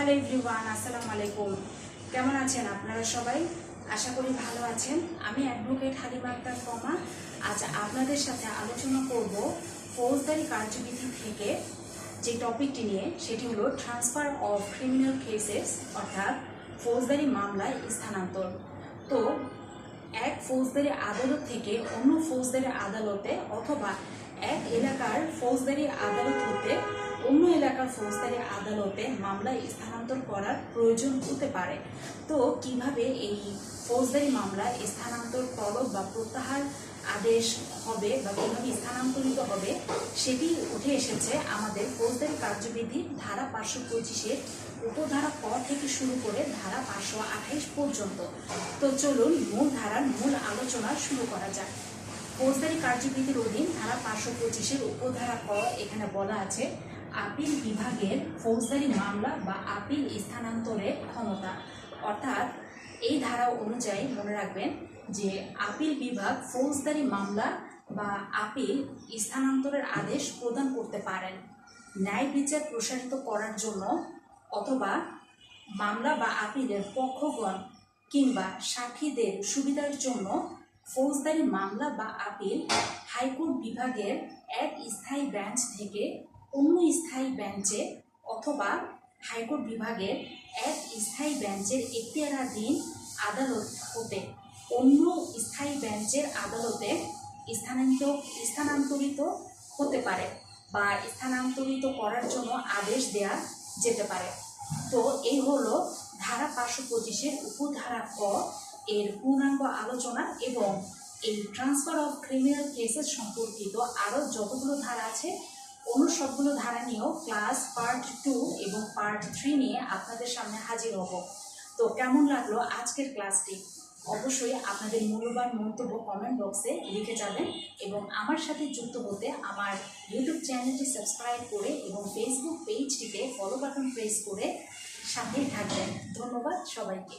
Hello everyone, আসসালামু আলাইকুম। কেমন আছেন আপনারা সবাই? আশা করি ভালো আছেন। আমি অ্যাডভোকেট হালিমা আক্তার পমা। আজ আপনাদের সাথে আলোচনা করব ফৌজদারি কার্যবিধি থেকে যে টপিকটি নিয়ে, সেটি হলো ট্রান্সফার অফ ক্রিমিনাল কেসেস, অর্থাৎ ফৌজদারি মামলায় স্থানান্তর। তো এক ফৌজদারি আদালত থেকে অন্য ফৌজদারি আদালতে অথবা এক এলাকার ফৌজদারি আদালত হতে অন্য এলাকার ফৌজদারি আদালতে মামলা স্থানান্তর করার প্রয়োজন হতে পারে। তো কিভাবে এই ফৌজদারি মামলা স্থানান্তর তলব বা প্রত্যাহার আদেশ হবে বা কিভাবে স্থানান্তরিত হবে, সেটি উঠে এসেছে আমাদের ফৌজদারি কার্যবিধি ধারা 525-এর উপধারা ক থেকে শুরু করে ধারা 528 পর্যন্ত। তো চলুন মূল ধারার মূল আলোচনা শুরু করা যাক। ফৌজদারি কার্যবিধির অধীন ধারা 525-এর উপধারা ক এখানে বলা আছে, আপিল বিভাগের ফৌজদারি মামলা বা আপিল স্থানান্তরের ক্ষমতা। অর্থাৎ এই ধারা অনুযায়ী মনে রাখবেন যে আপিল বিভাগ ফৌজদারি মামলা বা আপিল স্থানান্তরের আদেশ প্রদান করতে পারেন ন্যায় বিচার প্রসারিত করার জন্য, অথবা মামলা বা আপিলের পক্ষগণ কিংবা সাক্ষীদের সুবিধার জন্য ফৌজদারি মামলা বা আপিল হাইকোর্ট বিভাগের এক স্থায়ী বেঞ্চ থেকে অন্য স্থায়ী বেঞ্চে অথবা হাইকোর্ট বিভাগের এক স্থায়ী বেঞ্চের এখতিয়ারাধীন আদালত হতে অন্য স্থায়ী বেঞ্চের আদালতে স্থানান্তরিত হতে পারে বা স্থানান্তরিত করার জন্য আদেশ দেওয়া যেতে পারে। তো এই হলো ধারা 525-এর উপধারা ক এর পূর্ণাঙ্গ আলোচনা, এবং এই ট্রান্সফার অফ ক্রিমিনাল কেসেস সম্পর্কিত আরও যতগুলো ধারা আছে অন্য সবগুলো ধারা নিয়েও ক্লাস পার্ট 2 এবং পার্ট 3 নিয়ে আপনাদের সামনে হাজির হব। তো কেমন লাগলো আজকের ক্লাসটি? অবশ্যই আপনাদের মূল্যবান মন্তব্য কমেন্ট বক্সে লিখে যাবেন, এবং আমার সাথে যুক্ত হতে আমার ইউটিউব চ্যানেলটি সাবস্ক্রাইব করে এবং ফেসবুক পেজটিতে ফলো বাটন প্রেস করে সাথেই থাকবেন। ধন্যবাদ সবাইকে।